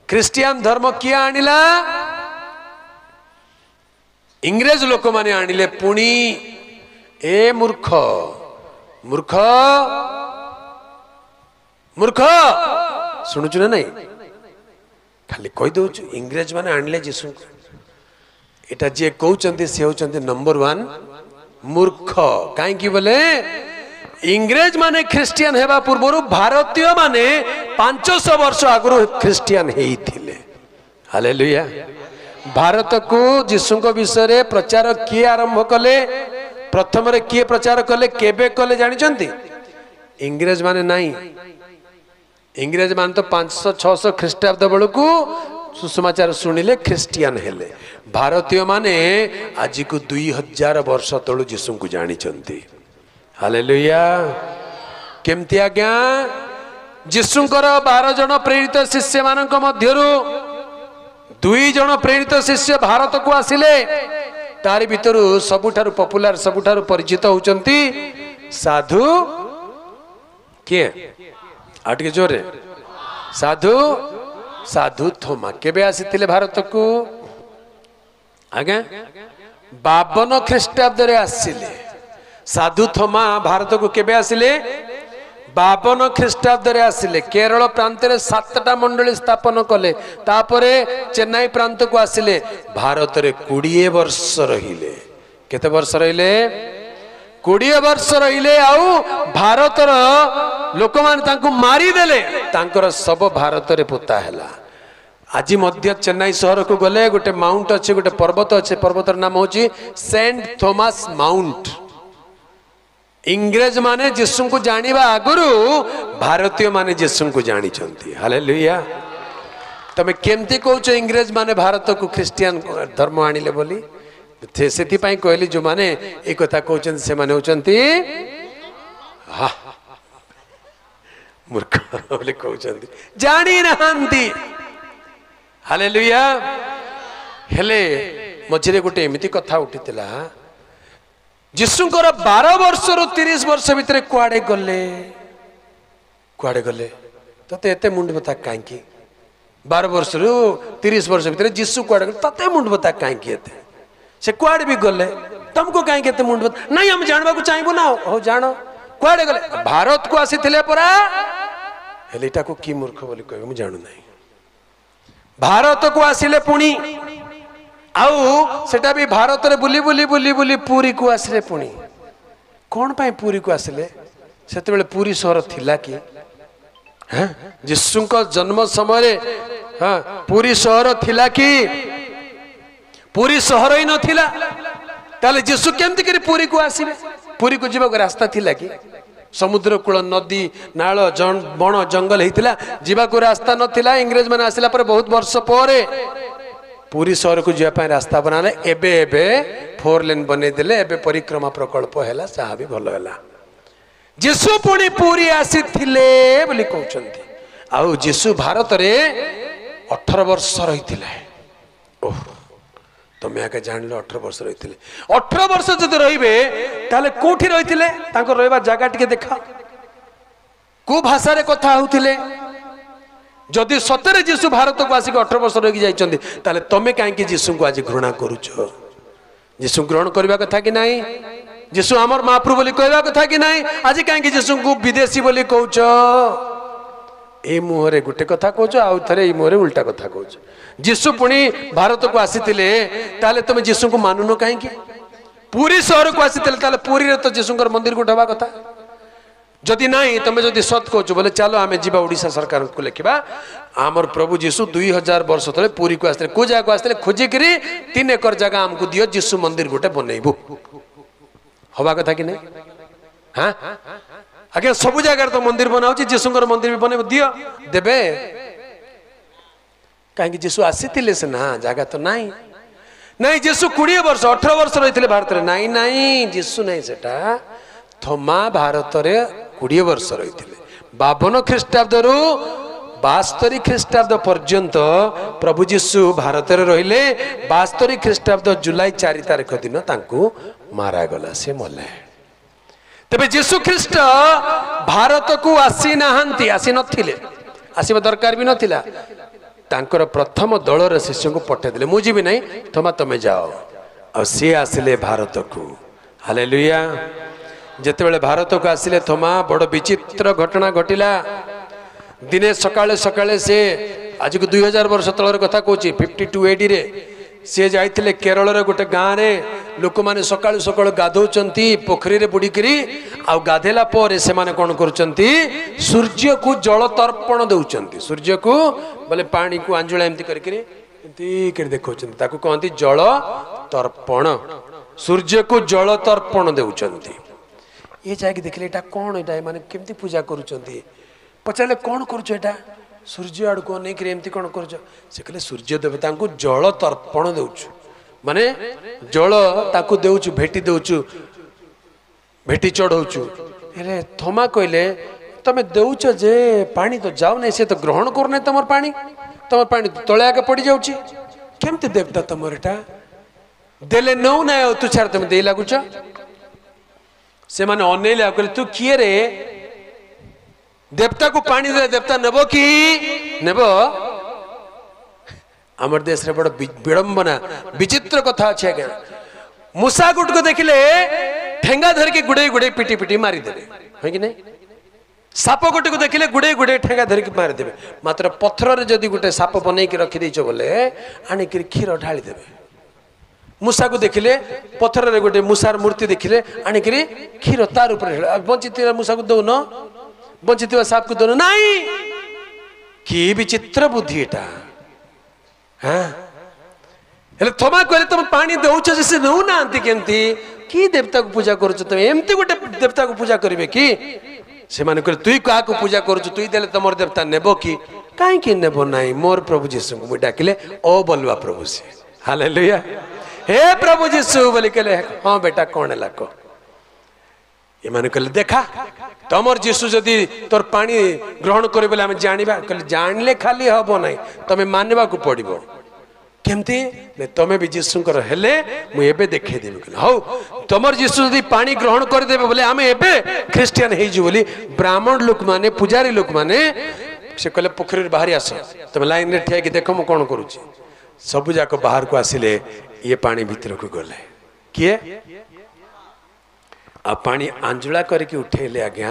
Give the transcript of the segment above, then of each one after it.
Christian धर्म किए आनिला इंग्रेज लोक माने आनिले पुणी ए मूर्ख मूर्ख मूर्ख शुणुचु ना नहीं खाली कही दौ इंग्रेज माने आनिले जीसु एटा जे कहउचंती से होचंती नंबर 1 मूर्ख काई बोले इंग्रेज माने ख्रिस्टियन हेबा पूर्व भारतीय माने 500 वर्ष आगु ख्रिस्टियन हेइथिले हालेलुया भारत को जीसु विषय प्रचार किए आरंभ कले प्रथम रे किए प्रचार कले केबे कले जानि चंती इंग्रेज माने नहीं इंग्रेज मान तो 500-600 ख्रीष्टाब्द बेलू सुसमाचार शुणिले ख्रिस्टियन हेले भारतीय माने आज को 2000 वर्ष तलू जीसु को जानी हालेलुया केमती आज्ञा जीसुंकर 12 जन प्रेरित शिष्य मानक मध्यरु 2 जन प्रेरित शिष्य भारत को आसिले तारि भितरु सबुठारु पॉपुलर सबुठारु परिचित होचंती साधु किए आटके जोरे साधु साधु थोमा केबे आसीथिले भारत को आगे 52 ख्रीष्टाब्द रे आसिले साधु थोमा भारत को केबे आसिले 52 ख्रीष्टाब्द रे आसिले केरल प्रांत रे 7टा मंडली स्थापन कले तापरे चेन्नई प्रांत को आसिले भारत रे 20 वर्ष रहिले केते वर्ष रहिले 20 वर्ष रहिले आउ भारत रो लोक मान तांको मारी देले तांकर सब भारत रे पोता हैला आज मध्य चेन्नई शहर को गले गोटे माउंट अच्छे गोटे पर्वत अच्छे पर्वतर नाम होची सेंट थॉमस माउंट इंग्रेज माने जीसु को जानिबा आगुरु भारतीय माने जीसु को जानी चंती हालेलुया तमे केमती कहउछ इंग्रेज माने भारत को ख्रिस्टियन धर्म आनिले बोली सेति पई कहली जो माने ए कथा कहउछन से माने होचंती हा मूर्ख बोले कहउछंती जानी नहंती हालेलुया हेले मझिरे गोटे एमिति कथा उठितिला जीसुंकर 12 वर्ष रु 30 वर्ष भितरे कुआडे गले तते एते मुंड बता कांकी 12 वर्ष रु 30 वर्ष भितरे जीसु कुआडे गले तते मुंड बता कांकी एते से कुआडे भी गले तुमको कांकी एते मुंड बता नहीं हम जानबा को चाहबो ना हो जानो कुआडे गले भारत को आसीथिले परा हेलेटा को की मूर्ख बोली कहबो हम जानु नहीं भारत को आसिले पुणी आउ सेटा भी भारत रे बुली बुली बुली बुली पुरी को आसिले पुणी कौन पाए पुरी को आसिले सेते बेले पुरी शहर थिला कि हां जीसु को जन्म समय रे हां पुरी शहर थिला कि पुरी शहर ही न थिला ताले जीसु केमति करी पुरी को आसीबे पुरी को जीवा को रास्ता थिला कि समुद्र कूल नदी नाल बण जंगल होता जीवा को रास्ता नथिला इंग्रेज मैंने आसिला पर बहुत वर्ष पर पुरी शहर को जावाई रास्ता बनाले एबे एबे 4 लेन बने देले एबे परिक्रमा प्रकल्प हैला चाह भी भल हैला जीसु पुणी पुरी आसीथिले बोली कहउचंती आउ जीसु भारत रे 18 वर्ष रहिथिले ओह तमे आके जानले 18 वर्ष रहिथिले 18 वर्ष जदि रहिबे ताले कोठी रहिथिले तांको रहबा जागा टिके देखा को भाषा रे कथा होथिले जदि सतरे जीसु भारत को आसिक 18 वर्ष रही जाइछन्ती ताले तमे काहे कि जीसु को आज घृणा करूछो जीसु ग्रहण करबा कथा कि नाही जीसु हमर महाप्रभु बोली कहबा कथा कि नाही आज काहे कि जीसु को विदेशी बोली कहउछो ए मुहरे गुटे कथा कहउछो आउ थरे ए मुहरे उल्टा कथा कहउछो जीसु पुणी भारत को आसीथिले ताले तमे जीसु को मानुनो काहे कि पुरी शहर को आसीथिले ताले पुरी रे तो जीसुंकर मंदिर को ढबा कथा जदि नहीं तुम जदि सत कहूँ बोले चलो आम जा ओडिशा सरकार को लिखा आमर प्रभु जीसु 2000 वर्ष तले पुरी को आसते को जगह आसते खोजिक 3 एकर जगह आमको दियो जीसु मंदिर गोटे बनइबू हवा कथा कि नहीं हाँ आगे सब जगह तो मंदिर बनाऊँ जीसुंकर मंदिर भी बन दियो देबे कहीं जीसु आसी से ना जगह तो नहीं नहीं जीसु 20 वर्ष 18 वर्ष रही भारत में नहीं नहीं जीसु नहीं सेटा थोमा भारत रे 20 वर्ष रही 52 ख्रीष्टाब्द रु 72 ख्रीष्टाब्द पर्यंत प्रभु जीसु भारत रे रहिले 72 ख्रीष्टाब्द जुलाई 4 तारिख दिन तांको मारा गला से मले तबे जीसु ख्रीष्ट भारत को आसी नहांती आसी नथिले आसीबा दरकार भी नथिला तांकर प्रथम दलर शिष्य को पठेदेले मुझे भी नहीं थोमा तमें जाओ और सी आसिले भारत को हालेलुया जेतेबेले भारत को आसिले थोमा बड़ विचित्र घटना घटिला दिने सकाळे सकाळे से आज को 2000 वर्ष तलर कथा कहूँ 52 AD रे सी जाइथिले केरल रे गोटे गाँव रे लोक माने सकाळु सकाळु गाधौचंती पोखरी रे बुड़ीकरी आ गाधेला पर से माने कोन करूचंती सूर्य को जल तर्पण दउचंती सूर्य को बोले पानी को आंजुला एमती करकरी एमती कर देखौचंती ताको कहंती जल तर्पण सूर्य को जल तर्पण दउचंती ये जाके देखले एटा कोन एटा माने केमती पूजा करूचंती पचाले कोन करूछ एटा सूर्य आड़ को नहीं एमती कौन कर कहले सूर्य देवता को जल तर्पण देउछु माने जल ताकू देउछु भेटी देउछु भेटी चढ़ौछु हेले थोमा कहले तमे देउछ जे पानी तो जाऊ नहीं से तो ग्रहण करने तमर पानी तले आगे पड़ जाउछि केमती देवता तमर एटा देले नौ ना तू छाड़ तमे दे लागुछ से माने अनेले कहले तू किए रे देवता को पानी दे देवता नेबो कि नेबो आमर देश रे बड़ विडंबना विचित्र कथा अच्छे क्या मूसा गुट को देखिले ठेंगा धर के गुड़े गुड़े पिटी पिटी मारी देबे है कि नहीं साप गोटे को देखिले गुड़े गुड़े ठेंगा धर के मारी देबे मात्र पत्थर रे जदी गुटे साप बनै के रखि दैछ बोले आनी के खीर ढाली देबे मूसा को देखिले पत्थर रे गुटे मूसार मूर्ति देखिले आनी के खीर तार ऊपर बंचित मूसा को दो न बंचित साप को दोनों नहीं कि विचित्र बुद्धि एटा हाँ हेले थोमा कहले तुम पानी दउछ जैसे नौ ना आंती केमती की देवता को पूजा करूछ तुम एमती गोटे देवता को पूजा करिवे कि से माने कहले तुई का को पूजा करूछ तुई देले तमर देवता नेबो कि काहे कि नेबो नाही मोर प्रभु यीशु को डाकिले ओ बोलवा प्रभु से हालेलुया हे प्रभु यीशु बोली कहले हां बेटा कोन लाको ये माने कहले देखा तमर जीशु जदि तोर पानी ग्रहण करे बोले हमें जानिबा कहले जानले खाली हबो नाही तमे मानबा को पड़िबो केमती ने तमे भी जीशु कर हेले मु एबे देखे देबे कहले हौ तमर जीशु जदि पानी ग्रहण कर देबे बोले हमें एबे क्रिश्चियन हेइ जी बोली ब्राह्मण लोक माने पुजारी लोक माने से कहले पोखरी बाहर आस तमे लाइन रे ठिया कि देखो मु कोन करूची सब जाको बाहर को आसिले ये पानी भीतर को गले किए आ पानी आंजुला करके उठेले आज्ञा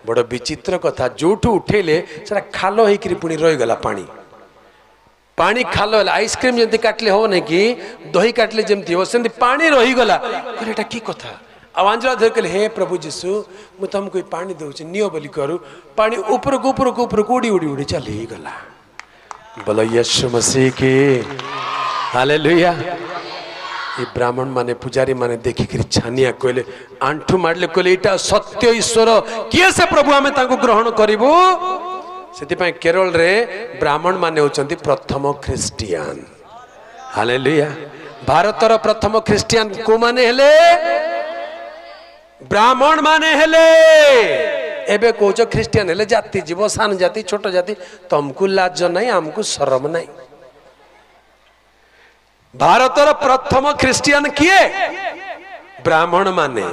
बड़ विचित्र कथा जोठू उठेले सेटा खालो होइकरी पुनी रहि गला पानी पानी खालो आइसक्रीम जंती काटले हो नहीं कि दही काटले जमती हो सेंती पानी रहि गला अरे एटा की कथा आ आंजुला धर के हे प्रभु यीशु मु तुमको पानी दउछ नियो बोली करू पानी ऊपर को उड़ी उड़ी उड़ी चली गला बोलो यीशु मसीह की हालेलुया ये ब्राह्मण माने पुजारी माने देखिक छानिया कहले आंठू मारले कहले इटा सत्य ईश्वर किए से प्रभु आमे तांको ग्रहण करिवु सेति पय केरल रे ब्राह्मण माने होचंती प्रथम ख्रिस्टियन हालेलुया भारतर प्रथम ख्रिस्टियन को माने हेले ब्राह्मण माने हेले एबे कोच ख्रिस्टियन हेले जाति जीव सान जाति छोट जाति तुमको लाज नहीं हमको शरम नहीं भारतर प्रथम ख्रिस्टियन किए ब्राह्मण माने।